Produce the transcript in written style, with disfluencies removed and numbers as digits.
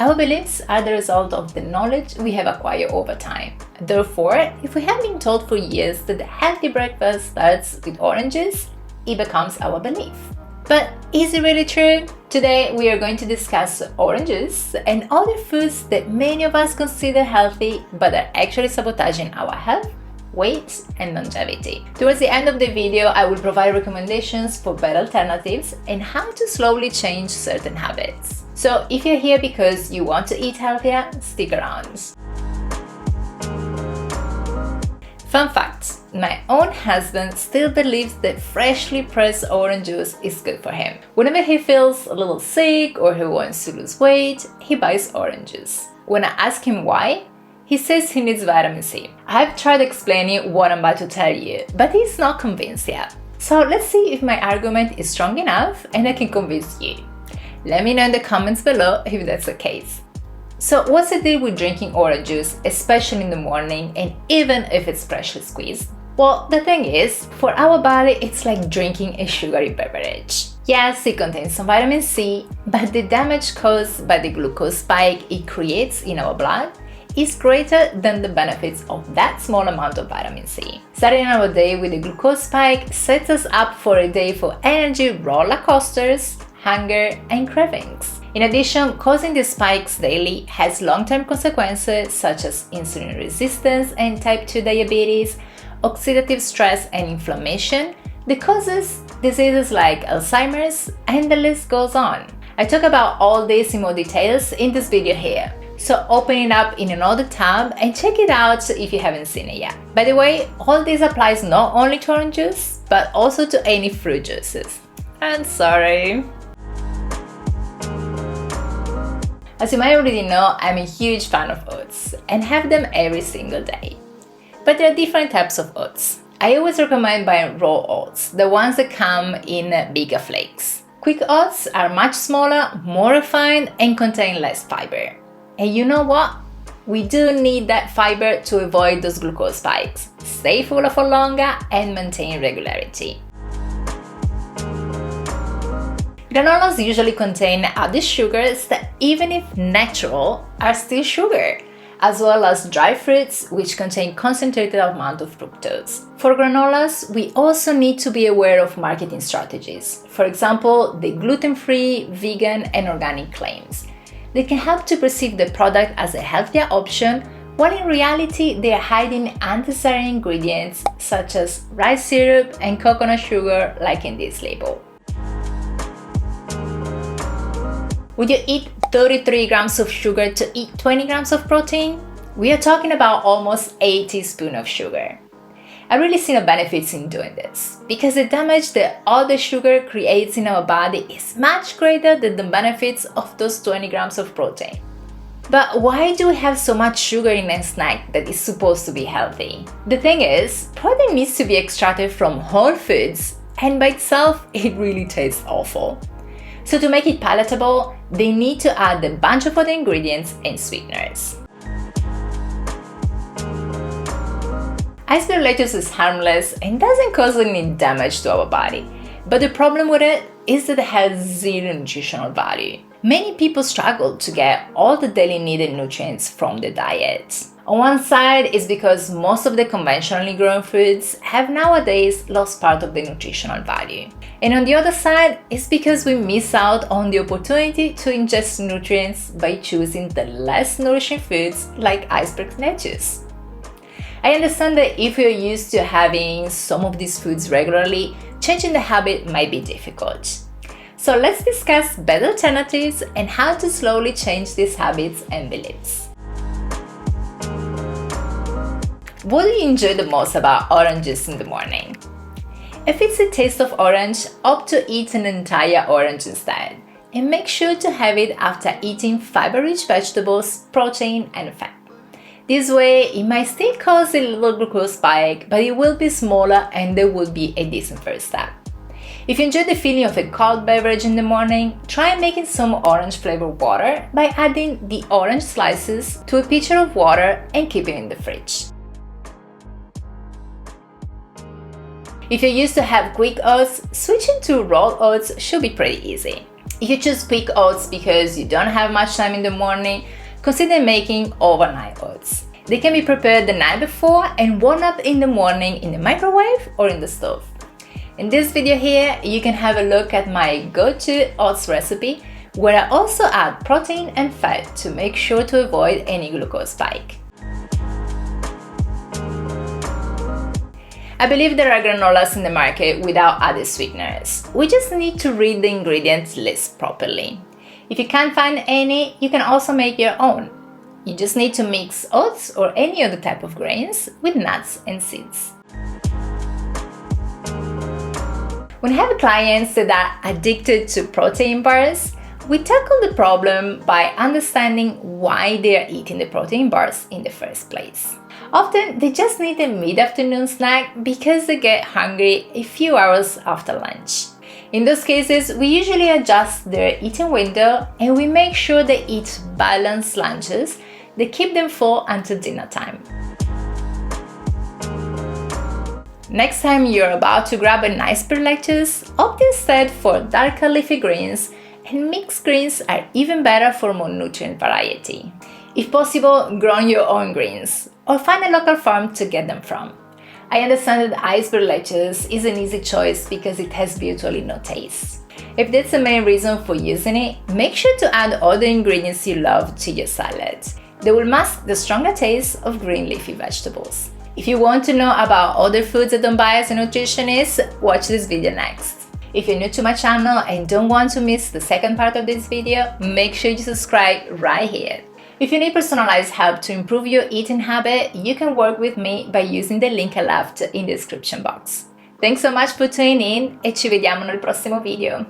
Our beliefs are the result of the knowledge we have acquired over time. Therefore, if we have been told for years that the healthy breakfast starts with oranges, it becomes our belief. But is it really true? Today we are going to discuss oranges and other foods that many of us consider healthy but are actually sabotaging our health, weight, and longevity. Towards the end of the video, I will provide recommendations for better alternatives and how to slowly change certain habits. So if you're here because you want to eat healthier, stick around. Fun fact, my own husband still believes that freshly pressed orange juice is good for him. Whenever he feels a little sick or he wants to lose weight, he buys oranges. When I ask him why, he says he needs vitamin C. I've tried explaining what I'm about to tell you, but he's not convinced yet. So let's see if my argument is strong enough and I can convince you. Let me know in the comments below if that's the case. So what's the deal with drinking orange juice, especially in the morning and even if it's freshly squeezed? Well, the thing is, for our body it's like drinking a sugary beverage. Yes, it contains some vitamin C, but the damage caused by the glucose spike it creates in our blood is greater than the benefits of that small amount of vitamin C. Starting our day with a glucose spike sets us up for a day for energy roller coasters, hunger, and cravings. In addition, causing the spikes daily has long-term consequences such as insulin resistance and type 2 diabetes, oxidative stress and inflammation that causes diseases like Alzheimer's, and the list goes on. I talk about all this in more details in this video here. So open it up in another tab and check it out if you haven't seen it yet. By the way, all this applies not only to orange juice, but also to any fruit juices. I'm sorry. As you might already know, I'm a huge fan of oats and have them every single day. But there are different types of oats. I always recommend buying raw oats, the ones that come in bigger flakes. Quick oats are much smaller, more refined, and contain less fiber. And you know what? We do need that fiber to avoid those glucose spikes, stay fuller for longer, and maintain regularity. Granolas usually contain added sugars that, even if natural, are still sugar, as well as dry fruits which contain concentrated amount of fructose. For granolas, we also need to be aware of marketing strategies. For example, the gluten-free, vegan, and organic claims. They can help to perceive the product as a healthier option, while in reality they are hiding unnecessary ingredients such as rice syrup and coconut sugar like in this label. Would you eat 33 grams of sugar to eat 20 grams of protein? We are talking about almost 8 teaspoons of sugar. I really see no benefits in doing this, because the damage that all the sugar creates in our body is much greater than the benefits of those 20 grams of protein. But why do we have so much sugar in a snack that is supposed to be healthy? The thing is, protein needs to be extracted from whole foods, and by itself it really tastes awful. So to make it palatable, they need to add a bunch of other ingredients and sweeteners. Iceberg lettuce is harmless and doesn't cause any damage to our body, but the problem with it is that it has zero nutritional value. Many people struggle to get all the daily needed nutrients from the diet. On one side is because most of the conventionally grown foods have nowadays lost part of the nutritional value. And on the other side is because we miss out on the opportunity to ingest nutrients by choosing the less nourishing foods like iceberg lettuce. I understand that if you're used to having some of these foods regularly, changing the habit might be difficult. So let's discuss better alternatives and how to slowly change these habits and beliefs. What do you enjoy the most about oranges in the morning? If it's the taste of orange, opt to eat an entire orange instead, and make sure to have it after eating fiber-rich vegetables, protein, and fat. This way, it might still cause a little glucose spike, but it will be smaller and there will be a decent first step. If you enjoy the feeling of a cold beverage in the morning, try making some orange-flavored water by adding the orange slices to a pitcher of water and keeping it in the fridge. If you're used to have quick oats, switching to rolled oats should be pretty easy. If you choose quick oats because you don't have much time in the morning, consider making overnight oats. They can be prepared the night before and warmed up in the morning in the microwave or in the stove. In this video here, you can have a look at my go-to oats recipe, where I also add protein and fat to make sure to avoid any glucose spike. I believe there are granolas in the market without added sweeteners. We just need to read the ingredients list properly. If you can't find any, you can also make your own. You just need to mix oats or any other type of grains with nuts and seeds. When I have clients that are addicted to protein bars, we tackle the problem by understanding why they are eating the protein bars in the first place. Often, they just need a mid-afternoon snack because they get hungry a few hours after lunch. In those cases, we usually adjust their eating window and we make sure they eat balanced lunches that keep them full until dinner time. Next time you're about to grab a nice pear lettuce, opt instead for darker leafy greens, and mixed greens are even better for more nutrient variety. If possible, grow your own greens, or find a local farm to get them from. I understand that iceberg lettuce is an easy choice because it has virtually no taste. If that's the main reason for using it, make sure to add other ingredients you love to your salad. They will mask the stronger taste of green leafy vegetables. If you want to know about other foods I don't buy as a nutritionist, watch this video next. If you're new to my channel and don't want to miss the second part of this video, make sure you subscribe right here. If you need personalized help to improve your eating habit, you can work with me by using the link I left in the description box. Thanks so much for tuning in e ci vediamo nel prossimo video.